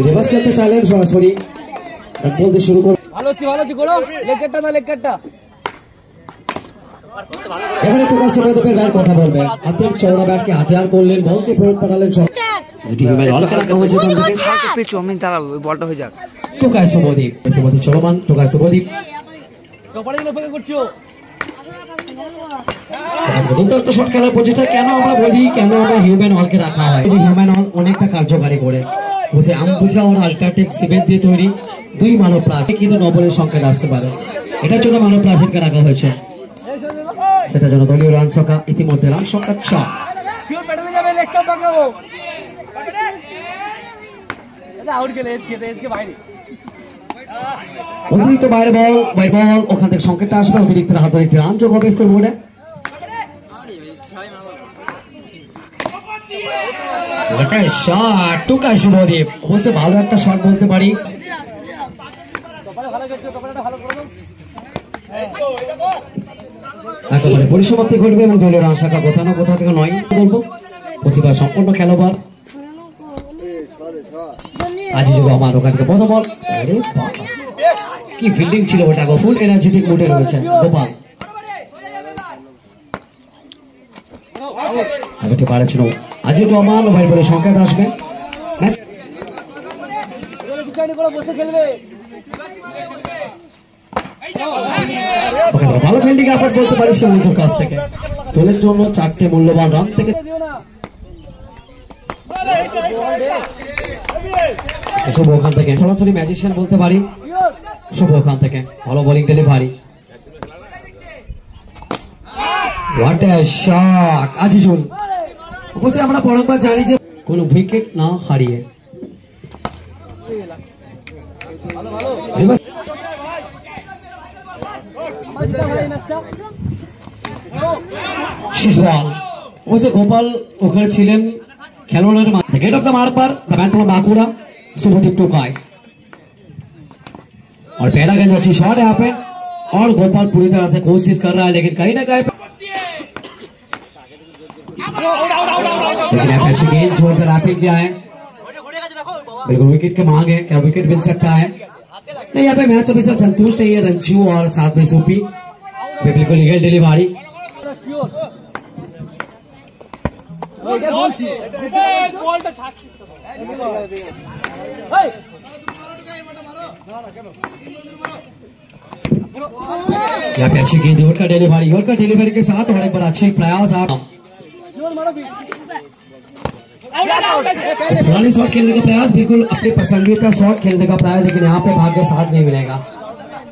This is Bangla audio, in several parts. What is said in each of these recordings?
রিভার্স খেলতে চাইলেন সরাসরি বলতে শুরু করে এখানে প্রকাশ পদকের ব্যাট কথা বলবে হাতের চওড়া ব্যাটকে হাতিয়ার করলেন বলকে ফেরত পাঠালেন যেটি হিউম্যান অল খেলা হয়েছে বলটা হয়ে যাক টোকায় শুভদীপ ইতিমধ্যে চলমান টোকায় শুভদীপ শট খেলার প্রচেষ্টা কেন আমরা বলি কেন আমরা হিউম্যান অলকে রাখা হয় হিউম্যান অল অনেকটা কার্যকারী করে বলছে আমবুঝা ওর আল্ট্রাটেক সিমেন্ট দিয়ে তৈরি 2 মানব প্রাচীর কিন্তু নবলের সংখ্যায় আসতে পারে এটার জন্য মানব প্রাচীরকে রাখা হয়েছে সেটার জন্য দলীয় রান সংখ্যা ইতিমধ্যে রান সংখ্যা 4 অতিরিক্ত বাইরে বল ওখান থেকে সংকেতটা আসবে অতিরিক্ত হাত ধরে রান যোগ হবে স্কোর বোর্ডে শট টোকায় শুভদীপ অবশ্যই ভালো একটা শট বলতে পারি একেবারে পরিসমাপ্তি ঘটবে এবং দলীয় রান সংখ্যা কোথাও না কোথাও থেকে 9 বলবো প্রতিভা সম্পন্ন খেলোয়াড় আজিজুর রহমান ওখান থেকে প্রথম বল কি ফিল্ডিং ছিল ওটা ফুল এনার্জেটিক মুডে রয়েছে গোপাল আগেটি পারেছিল আজিজুর রহমান ওভার বলে সংকেত আসবে ভালো ফিল্ডিং এফোর্ট বলতে পারি সৌরভের কাছ থেকে দলের জন্য 4টে মূল্যবান রান থেকে শুভ ওখান থেকে সরাসরি ম্যাজিশিয়ান বলতে পারি শুভ ওখান থেকে ভালো bowling delivery what a shot Azizul অবশ্যই আমরা পরম্পরা জানি যে কোন উইকেট না হারিয়ে শেষ বল অবশ্যই গোপাল ওখানে ছিলেন খেলোয়াড়ের मार गेट ऑफ द मार पर बैट पर बाकुरा शुभदीप टोकाय और पहला गेंद अच्छी शॉट है यहाँ पे और गोपाल पूरी तरह से कोशिश कर रहा है लेकिन कहीं ना कहीं लेकिन अच्छी गेंद छोड़कर रैपिंग किया है बिल्कुल विकेट के मांग है क्या विकेट मिल सकता है नहीं यहाँ पे मैच अभी सर संतुष्ट है रंजू और साथ में सूपी बिल्कुल लीगल डिलीवरी यहाँ पे अच्छी गेंद योर का डिलीवरी के साथ और एक बार अच्छी प्रयास आप पुरानी शॉट खेलने का प्रयास बिल्कुल अपनी पसंदीदा शॉट खेलने का प्रयास लेकिन यहाँ पे भाग्य साथ नहीं मिलेगा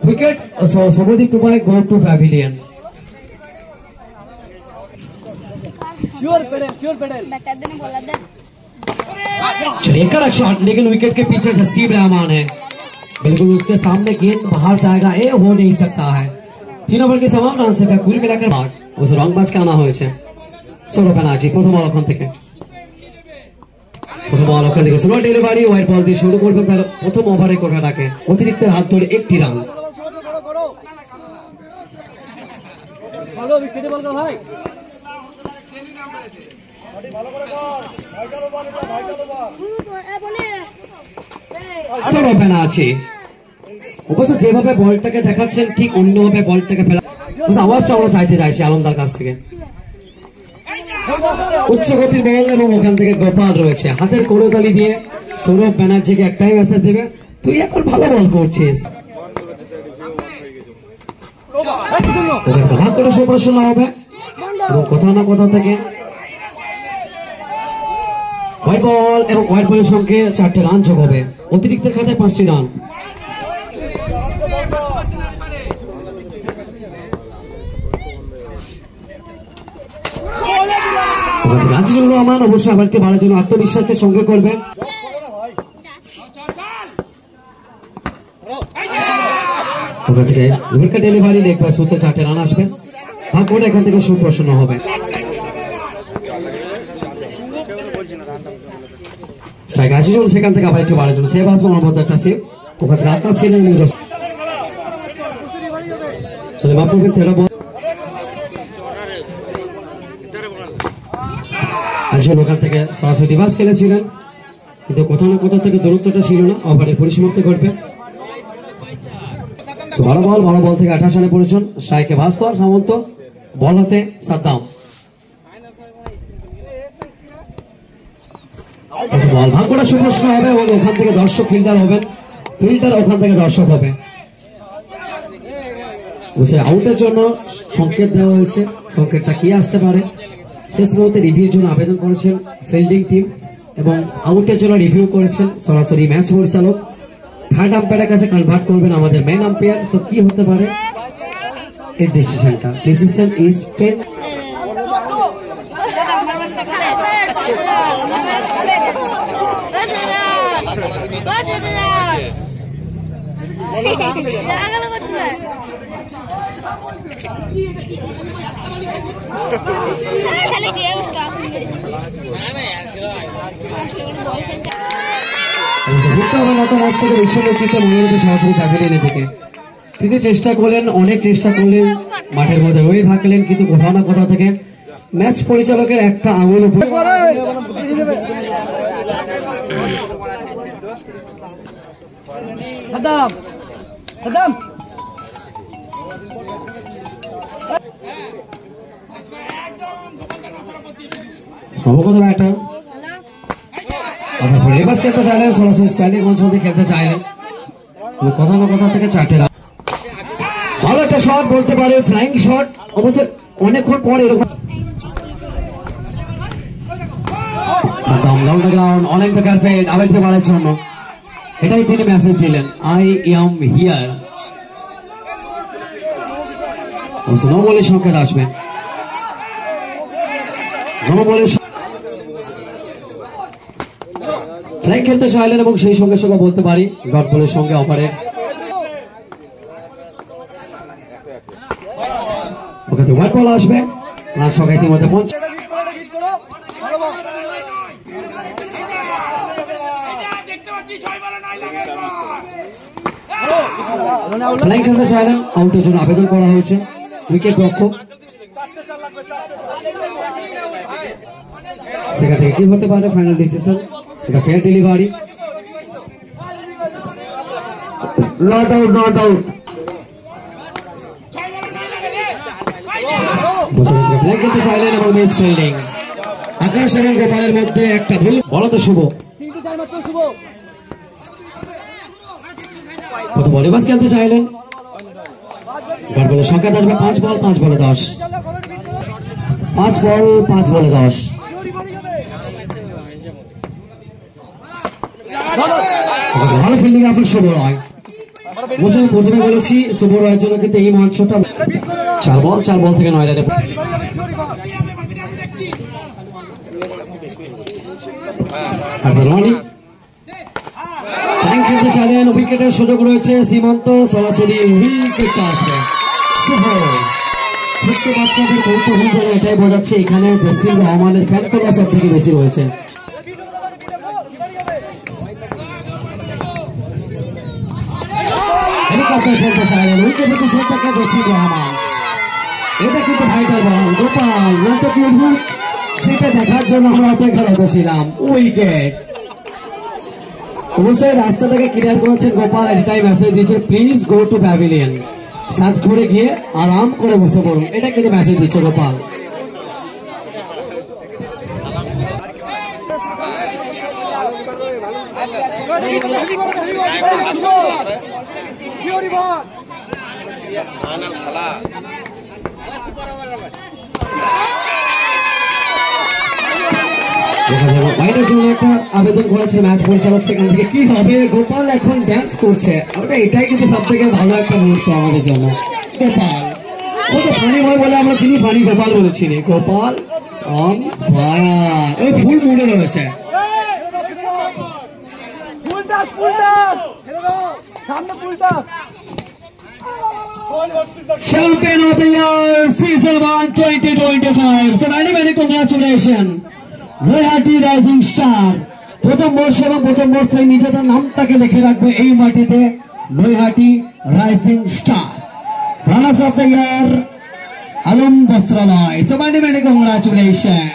विकेट शुभदीप टोकाय गो टू पैविलियन चलिए कड़क शॉट लेकिन विकेट के पीछे जसीब रहमान है बिल्कुल उसके सामने गेंद बाहर जाएगा ये हो नहीं सकता है 3 ओवर के तमाम रन से कुल मिलाकर उस रंग मैच का आना হয়েছে সৌরভ ব্যানার্জি প্রথম বল ওখান থেকে স্লো ডেলিভারি ওয়াইড বল দিয়ে শুরু করবে তার প্রথম ওভারে কোটাটাকে অতিরিক্ত হাত ধরে একটি রান সৌরভ ব্যানার্জি অবশ্য যেভাবে বলটাকে দেখাচ্ছেন ঠিক অন্যভাবে বলটাকে ফেলা আওয়াজটা আমরা চাইতে চাইছি আলমদার কাছ থেকে উচ্চ গতির বল এবং ওখান থেকে গোপাল রয়েছে হাতের করতালি দিয়ে সৌরভ ব্যানার্জিকে একটাই মেসেজ দেবে তুই এখন ভালো বল করছিস ভাগ করে সুপ্রসন্ন হবে এবং কোথাও না কোথাও থেকে হোয়াইট বল এবং হোয়াইট বলের সঙ্গে 4টে রান যোগ হবে অতিরিক্ত খাতায় 5টি রান আজিজুর রহমান অবশ্যই আবারকে ভালোর জন্য আত্মবিশ্বাসকে সঙ্গে করবেন ওখান থেকে উইকেট ডেলিভারি দেখবে সুতে 4টে রান আসবে ভাগ্যটা এখান থেকে সুপ্রসন্ন হবে আজিজুল সেখান থেকে আবার একটু ভালোর জন্য সেভ আসবে আমার মধ্যে একটা সেভ ওখান থেকে আকাশ ছিলেন আসলে ওখান থেকে সরাসরি রিভার্স খেলেছিলেন, কিন্তু কোথাও না কোথাও থেকে দূরত্বটা ছিল না। ওভারের পরিসমাপ্তি ঘটবে। বড় বল থেকে 28 রানে পড়েছেন সাইকে ভাস্কর সামন্ত, বল হাতে সাদ্দাম। বল ভাগ্যটা সুপ্রশ্ন হবে এবং ওখান থেকে দর্শক ফিল্ডার হবেন, ফিল্ডার ওখান থেকে দর্শক হবে। আউটের জন্য সংকেত দেওয়া হয়েছে, সংকেতটা কি আসতে পারে শেষ মুহূর্তে রিভিউর জন্য আবেদন করেছেন ফিল্ডিং টিম এবং আউটের জন্য রিভিউ করেছেন সরাসরি ম্যাচ পরিচালক। থার্ড আম্পায়ারের কাছে কনভার্ট করবেন আমাদের মেন আম্পায়ার। তো কি হতে পারে এই ডিসিশনটা? Decision is pen. তিনি চেষ্টা করলেন, অনেক চেষ্টা করলেন, মাঠের মধ্যে রয়ে থাকলেন, কিন্তু কোথাও না কোথাও থেকে ম্যাচ পরিচালকের একটা আঙুল উপর অবগত ব্যাটার রিভার্স খেলতে চাইলেন, সরাসরি স্প্যান্ডিং অঞ্চলে খেলতে চাইলেন, কোথাও না কোথাও থেকে 4টে রান। ভালো একটা শট বলতে পারে, ফ্লাইং শট। অবশ্য অনেকক্ষণ পর এরকম অনেক বেকার পেড আবেগ বাড়ার জন্য এটাই তিনি মেসেজ দিলেন, আই এম হিয়ার। নো বলের সংকেত আসবে, নো বলের ফ্ল্যাগ খেলতে চাইলেন এবং সেই সঙ্গে সঙ্গে বলতে পারি ডট বলের সঙ্গে অফারের ওখানে হোয়াইট বল আসবে। রান সংখ্যা ইতিমধ্যে ফ্ল্যাগ খেলতে চাইলেন, আউটের জন্য আবেদন করা হয়েছে উইকেট রক্ষক। সেখান থেকে কি হতে পারে ফাইনাল ডিসিশন? এটা fair delivery, not out, not out. Flag খেলতে চাইলেন এবং মিস ফিল্ডিং। আকাশ এবং গোপালের মধ্যে একটা ভুল। বলো তো শুভ কত বলে বাস খেলতে চাইলেন, ব্যাট বলের সংখ্যা আসবে 5 বল 5 বলে 10, 5 বল 5 বলে 10। ভালো ফিল্ডিং আপনার শুভ রয়। আমি প্রথমে বলেছি শুভ রয়ের জন্য কিন্তু এই মঞ্চটা 4 বল থেকে 9 রানে। খেলতে চাইলেন, উইকেটের সুযোগ রয়েছে সীমান্ত, সরাসরি উইকেটটা আসবে। শুভ ছোট্ট বাচ্চাদের কৌতূহল বলে এটাই বোঝাচ্ছে এখানে জসিম রহমানের ফ্যান ফলোয়ার সব থেকে বেশি রয়েছে। হেলিকপ্টার খেলতে চাইলেন, উইকেটে পিছন থেকে জসিম রহমান। এটা কিন্তু ভাইটাল বল। গোপাল সেটা দেখার জন্য আমরা অপেক্ষারত ছিলাম। উইকেট অবশ্যই রাস্তা থেকে ক্লিয়ার করেছেন গোপাল। এটাই মেসেজ দিচ্ছে, please go to pavilion. Search করে গিয়ে আরাম করে বসে পড়ুন, এটা কিন্তু মেসেজ দিচ্ছে গোপাল। বাইরের জন্য একটা আবেদন করেছে ম্যাচ পরিচালক, সেখান থেকে কি হবে? গোপাল এখন ড্যান্স করছে, এটাই কিন্তু সব থেকে ভালো একটা মুহূর্ত আমাদের জন্য। গোপাল ফানি বয় বলে আমরা চিনি, ফানি গোপাল বলে চিনি। গোপাল অন ফায়ার, ওই ফুল মুডে রয়েছে। Champion of the year, season 1 2025. So many congratulations. Naihati rising star প্রথম বর্ষ এবং প্রথম বর্ষে নিজেদের নামটাকে লিখে রাখবে এই মাটিতে, Naihati rising star. Runners of the year Alam Bastralaya. So many congratulations.